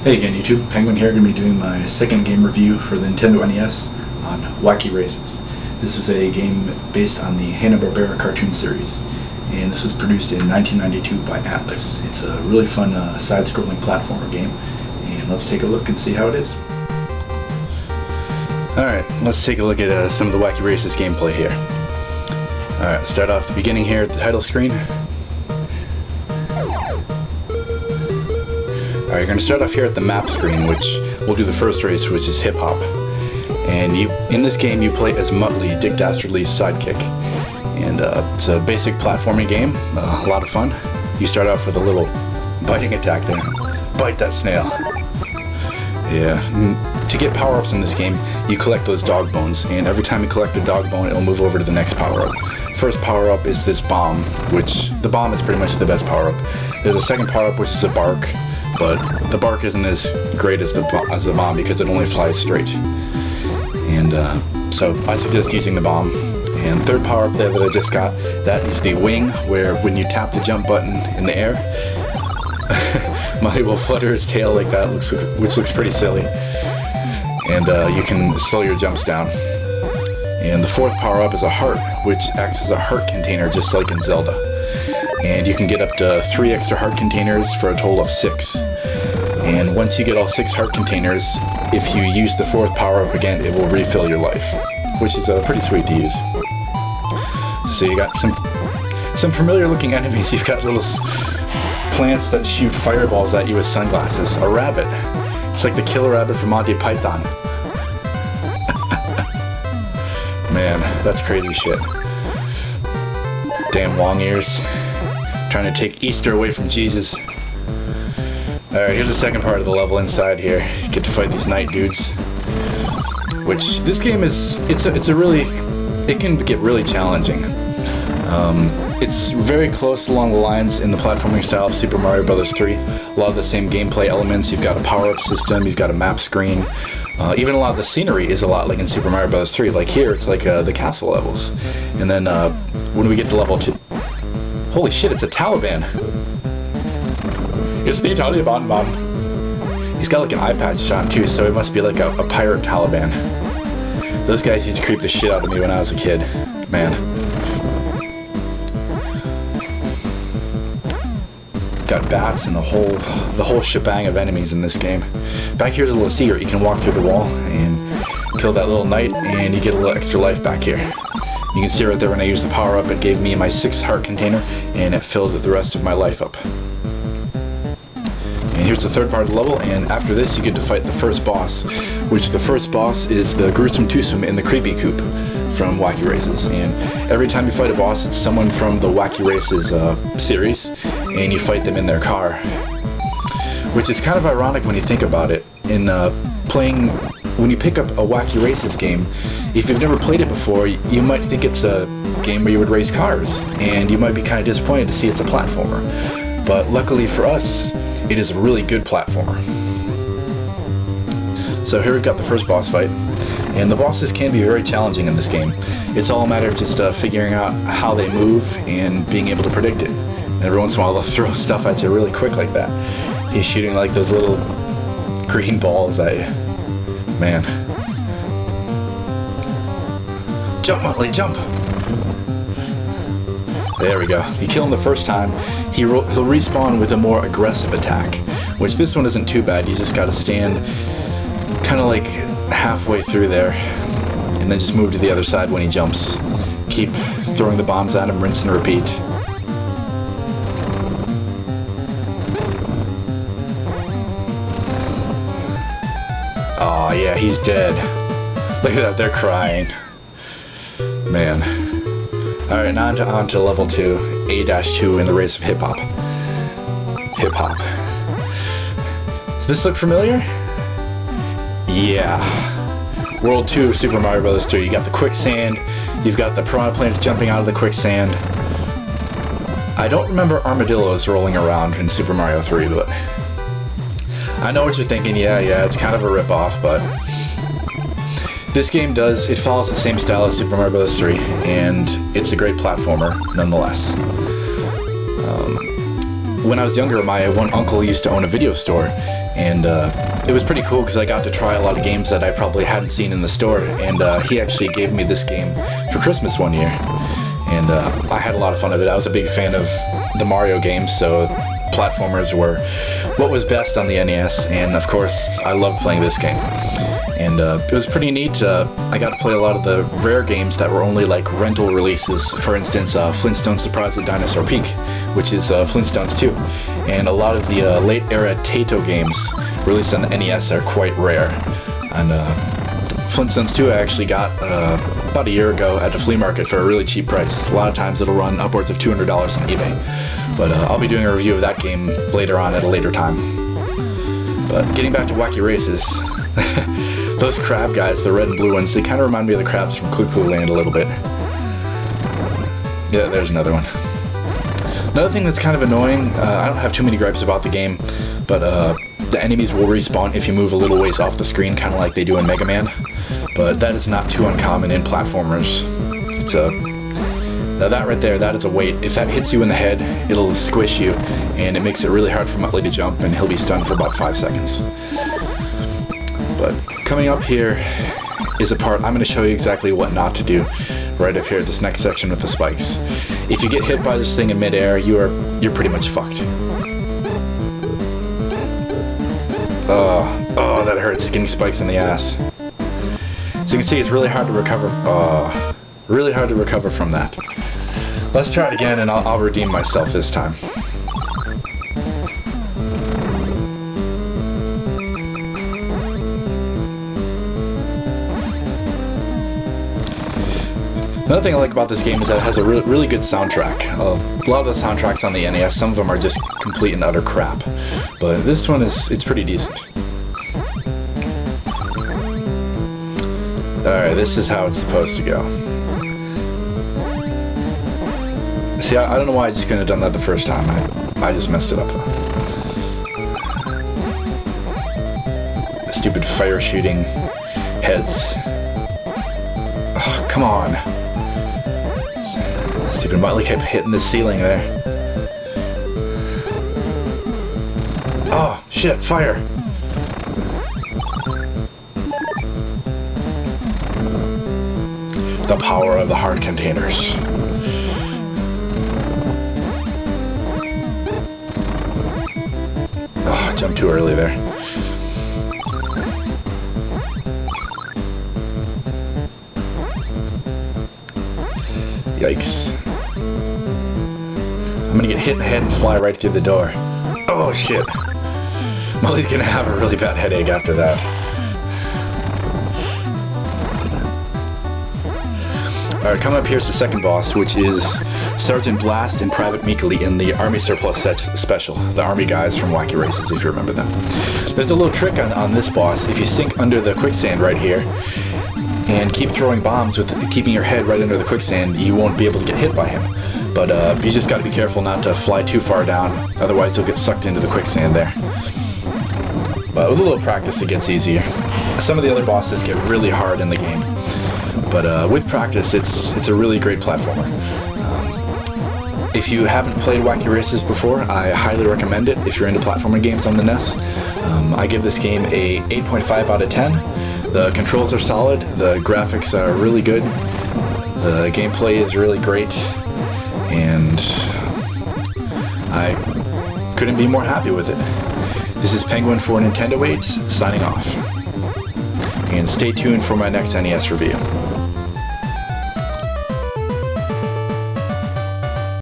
Hey again YouTube, Penguin here, going to be doing my second game review for the Nintendo NES on Wacky Races. This is a game based on the Hanna-Barbera cartoon series, and this was produced in 1992 by Atlas. It's a really fun side-scrolling platformer game, and let's take a look and see how it is. Alright, let's take a look at some of the Wacky Races gameplay here. Alright, start off the beginning here at the title screen. Alright, you're going to start off here at the map screen, which will do the first race, which is Hip Hop. And in this game you play as Muttley, Dick Dastardly's sidekick. And it's a basic platforming game, a lot of fun. You start off with a little biting attack there. Bite that snail. Yeah. To get power-ups in this game, you collect those dog bones, and every time you collect a dog bone, it'll move over to the next power-up. First power-up is this bomb, which the bomb is pretty much the best power-up. There's a second power-up, which is a bark. But the bark isn't as great as the bomb because it only flies straight. And so I suggest using the bomb. And third power up there that I just got, that is the wing, where when you tap the jump button in the air, Muttley will flutter his tail like that, which looks pretty silly. And you can slow your jumps down. And the fourth power up is a heart, which acts as a heart container just like in Zelda. And you can get up to 3 extra heart containers for a total of 6. And once you get all 6 heart containers, if you use the fourth power-up again, it will refill your life, which is pretty sweet to use. So you got some familiar-looking enemies. You've got little plants that shoot fireballs at you with sunglasses. A rabbit. It's like the killer rabbit from Monty Python. Man, that's crazy shit. Damn long ears. Trying to take Easter away from Jesus. Alright, here's the second part of the level inside here. You get to fight these night dudes. Which, this game is, it can get really challenging. It's very close along the lines in the platforming style of Super Mario Bros. 3. A lot of the same gameplay elements. You've got a power-up system, you've got a map screen. Even a lot of the scenery is a lot like in Super Mario Bros. 3. Like here, it's like the castle levels. And then when we get to level 2... Holy shit, it's a Taliban! It's the Taliban, man. He's got like an eye patch on too, so it must be like a pirate Taliban. Those guys used to creep the shit out of me when I was a kid. Man. Got bats and the whole shebang of enemies in this game. Back here's a little secret. You can walk through the wall and kill that little knight, and you get a little extra life back here. You can see right there when I used the power-up, it gave me my 6th heart container, and it filled the rest of my life up. And here's the third part of the level, and after this you get to fight the first boss, which the first boss is the Gruesome Twosome in the Creepy Coop from Wacky Races. And every time you fight a boss, it's someone from the Wacky Races series, and you fight them in their car. Which is kind of ironic when you think about it. In when you pick up a Wacky Races game, if you've never played it before, you might think it's a game where you would race cars, and you might be kind of disappointed to see it's a platformer. But luckily for us, it is a really good platformer. So here we've got the first boss fight, and the bosses can be very challenging in this game. It's all a matter of just figuring out how they move and being able to predict it. And every once in a while they'll throw stuff at you really quick like that. He's shooting like those little green balls at you. Man. Jump, Muttley, jump! There we go. You kill him the first time, he'll respawn with a more aggressive attack, which this one isn't too bad. You just gotta stand kind of like halfway through there, and then just move to the other side when he jumps. Keep throwing the bombs at him, rinse and repeat. Oh yeah, he's dead. Look at that, they're crying. Man. Alright, now on to level 2, A-2 in the race of Hip Hop. Hip Hop. Does this look familiar? Yeah. World 2 of Super Mario Bros. 3. You got the quicksand, you've got the piranha plants jumping out of the quicksand. I don't remember armadillos rolling around in Super Mario 3, but I know what you're thinking. Yeah, it's kind of a rip-off, but this game it follows the same style as Super Mario Bros. 3, and it's a great platformer nonetheless. When I was younger, my one uncle used to own a video store, And it was pretty cool because I got to try a lot of games that I probably hadn't seen in the store, and he actually gave me this game for Christmas one year, and I had a lot of fun with it. I was a big fan of the Mario games, so platformers were what was best on the NES, and of course I loved playing this game. And it was pretty neat. I got to play a lot of the rare games that were only like rental releases. For instance, Flintstones Surprise the Dinosaur Peak, which is Flintstones 2. And a lot of the late era Taito games released on the NES are quite rare. And Flintstones 2 I actually got about a year ago at the flea market for a really cheap price. A lot of times it'll run upwards of $200 on eBay. But I'll be doing a review of that game later on at a later time. But getting back to Wacky Races, those crab guys, the red and blue ones, they kind of remind me of the crabs from Clue Clue Land a little bit. Yeah, there's another one. Another thing that's kind of annoying, I don't have too many gripes about the game, but the enemies will respawn if you move a little ways off the screen, kind of like they do in Mega Man. But that is not too uncommon in platformers. It's now that right there, that is a weight. If that hits you in the head, it'll squish you, and it makes it really hard for Muttley to jump, and he'll be stunned for about 5 seconds. But coming up here is a part I'm going to show you exactly what not to do right up here at this next section with the spikes. If you get hit by this thing in midair, you're pretty much fucked. Oh, that hurts, getting spikes in the ass. So you can see it's really hard to recover. Really hard to recover from that. Let's try it again, and I'll redeem myself this time. Another thing I like about this game is that it has a really good soundtrack. A lot of the soundtracks on the NES, some of them are just complete and utter crap. But this one it's pretty decent. Alright, this is how it's supposed to go. See, I don't know why I just couldn't have done that the first time. I just messed it up though. The stupid fire shooting heads. Oh, come on. Stupid Muttley kept hitting the ceiling there. Oh, shit, fire! The power of the hard containers. Oh, I jumped too early there. Yikes. I'm gonna get hit in the head and fly right through the door. Oh shit. Muttley's gonna have a really bad headache after that. Alright, coming up here's the second boss, which is Sergeant Blast and Private Meekly in the Army Surplus set special. The Army guys from Wacky Races, if you remember them. There's a little trick on this boss. If you sink under the quicksand right here, and keep throwing bombs with keeping your head right under the quicksand, you won't be able to get hit by him. But you just got to be careful not to fly too far down, otherwise you'll get sucked into the quicksand there. But with a little practice it gets easier. Some of the other bosses get really hard in the game, but with practice it's a really great platformer. If you haven't played Wacky Races before, I highly recommend it if you're into platforming games on the NES. I give this game a 8.5 out of 10. The controls are solid, the graphics are really good, the gameplay is really great, and I couldn't be more happy with it. This is Penguin for Nintendo Aids, signing off. And stay tuned for my next NES review.